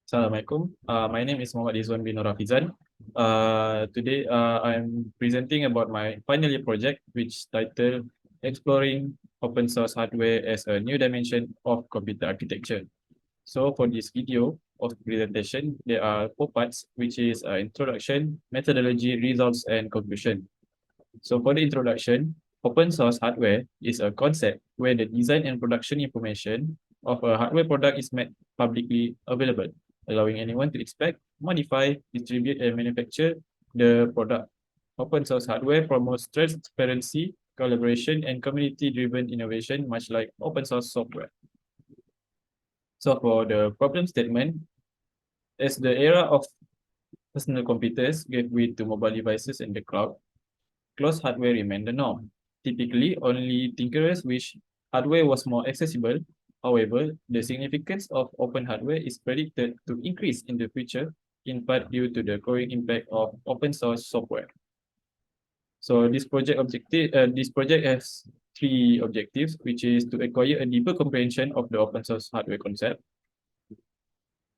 Assalamualaikum. My name is Muhammad Izwan bin Rafizan. Today, I'm presenting about my final year project, which titled Exploring Open Source Hardware as a New Dimension of Computer Architecture. So for this video of presentation, there are four parts, which is introduction, methodology, results, and conclusion. So for the introduction, open source hardware is a concept where the design and production information of a hardware product is made publicly available, allowing anyone to expect, modify, distribute, and manufacture the product. Open source hardware promotes transparency, collaboration, and community-driven innovation, much like open source software. So for the problem statement, as the era of personal computers gave way to mobile devices and the cloud, closed hardware remained the norm. Typically, only tinkerers wish hardware was more accessible. However, the significance of open hardware is predicted to increase in the future, in part due to the growing impact of open source software. So this project has three objectives, which is to acquire a deeper comprehension of the open source hardware concept,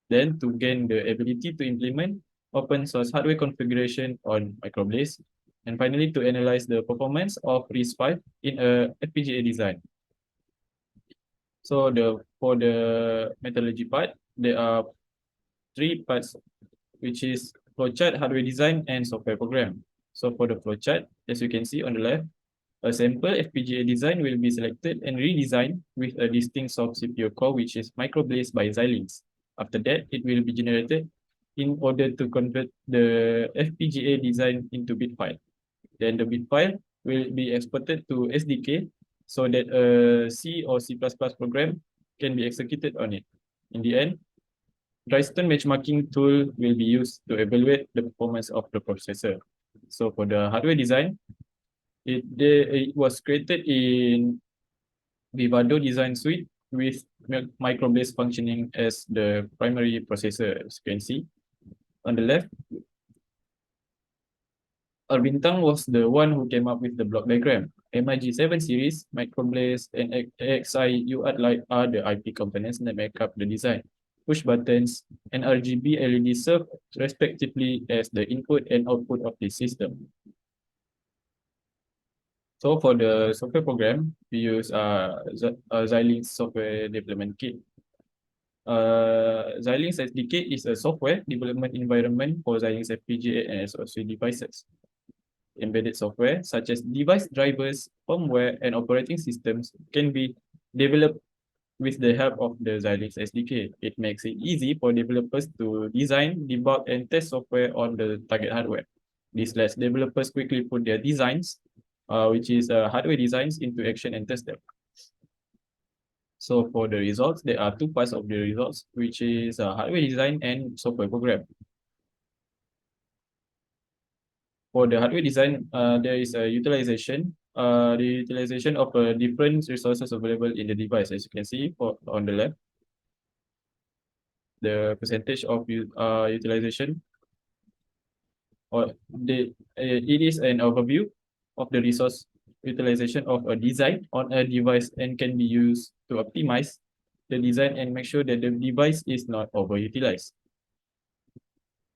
then to gain the ability to implement open source hardware configuration on microblaze, and finally to analyze the performance of RISC-V in a FPGA design. So for the methodology part, there are three parts, which is flowchart, hardware design, and software program. So for the flowchart, as you can see on the left, a sample FPGA design will be selected and redesigned with a distinct soft CPU core, which is microblazed by Xilinx. After that, it will be generated in order to convert the FPGA design into bit file. Then the bit file will be exported to SDK so that a C or C++ program can be executed on it. In the end, Dresden benchmarking tool will be used to evaluate the performance of the processor. So for the hardware design, it was created in Vivado Design Suite with microblaze functioning as the primary processor, as you can see. On the left, Bintang was the one who came up with the block diagram. MIG7 series, microblaze, and AXI UART Lite are the IP components that make up the design. Push buttons and RGB LEDs serve respectively as the input and output of the system. So for the software program, we use Xilinx software development kit. Xilinx SDK is a software development environment for Xilinx FPGA and SoC devices. Embedded software such as device drivers, firmware, and operating systems can be developed with the help of the Xilinx SDK. It makes it easy for developers to design, debug, and test software on the target hardware. This lets developers quickly put their designs, which is hardware designs, into action and test them. So for the results, there are two parts of the results, which is hardware design and software program. For the hardware design, there is a utilization. The utilization of different resources available in the device, as you can see on the left. The percentage of utilization, or it is an overview of the resource utilization of a design on a device and can be used to optimize the design and make sure that the device is not overutilized.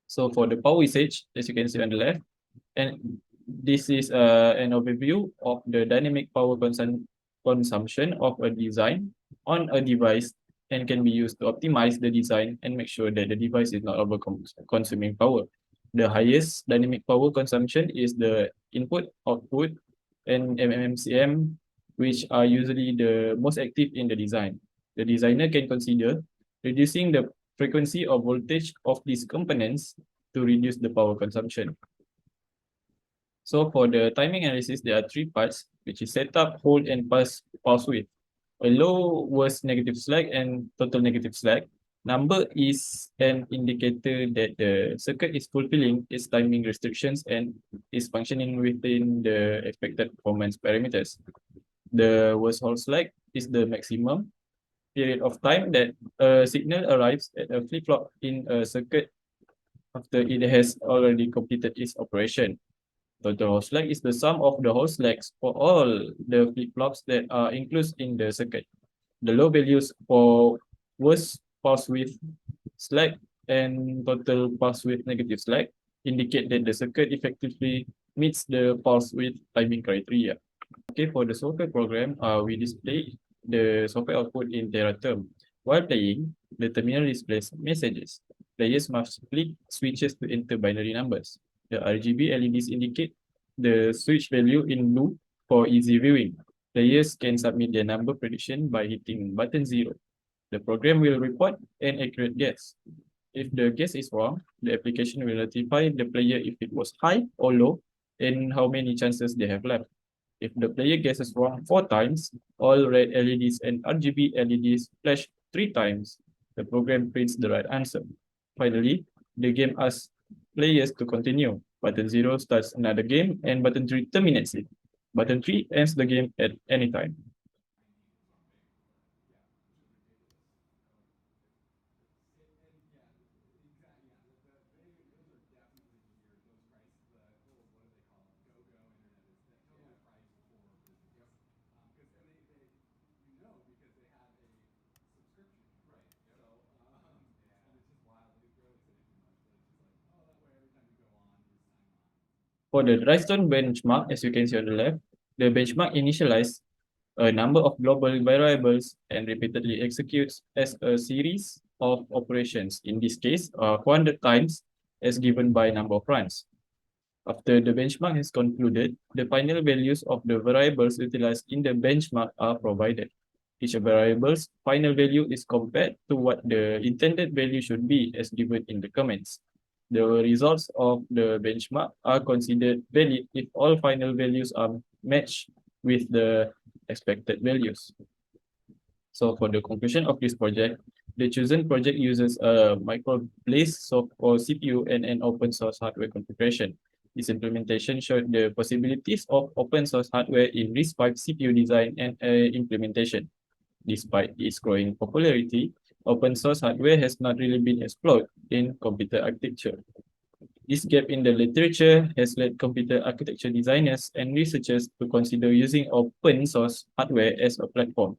So for the power usage, as you can see on the left, and this is an overview of the dynamic power consumption of a design on a device and can be used to optimize the design and make sure that the device is not over consuming power. The highest dynamic power consumption is the input, output, and MMCM, which are usually the most active in the design. The designer can consider reducing the frequency or voltage of these components to reduce the power consumption. So for the timing analysis, there are three parts, which is setup, hold, and pulse width. A low was negative slack and total negative slack. Number is an indicator that the circuit is fulfilling its timing restrictions and is functioning within the expected performance parameters. The worst hold slack is the maximum period of time that a signal arrives at a flip-flop in a circuit after it has already completed its operation. Total hold slack is the sum of the hold slacks for all the flip-flops that are included in the circuit. The low values for worst pulse width slack and total pulse width negative slack indicate that the circuit effectively meets the pulse width timing criteria. Okay, for the software program, we display the software output in teraterm. While playing, the terminal displays messages. Players must click switches to enter binary numbers. The RGB LEDs indicate the switch value in blue for easy viewing. Players can submit their number prediction by hitting button 0. The program will report an accurate guess. If the guess is wrong, the application will notify the player if it was high or low and how many chances they have left. If the player guesses wrong 4 times, all red LEDs and RGB LEDs flash 3 times. The program prints the right answer. Finally, the game asks players to continue. Button 0 starts another game and button 3 terminates it. Button 3 ends the game at any time. For the Drystone benchmark, as you can see on the left, the benchmark initializes a number of global variables and repeatedly executes as a series of operations, in this case, 400 times as given by number of runs. After the benchmark is concluded, the final values of the variables utilized in the benchmark are provided. Each variable's final value is compared to what the intended value should be as given in the comments. The results of the benchmark are considered valid if all final values are matched with the expected values. So for the conclusion of this project, the chosen project uses a microblaze or CPU and an open source hardware configuration. This implementation showed the possibilities of open source hardware in RISC-V CPU design and implementation. Despite its growing popularity, open source hardware has not really been explored in computer architecture. This gap in the literature has led computer architecture designers and researchers to consider using open source hardware as a platform.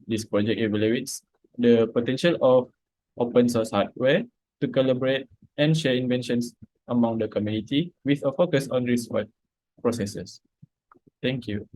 This project evaluates the potential of open source hardware to collaborate and share inventions among the community with a focus on RISC-V processors. Thank you.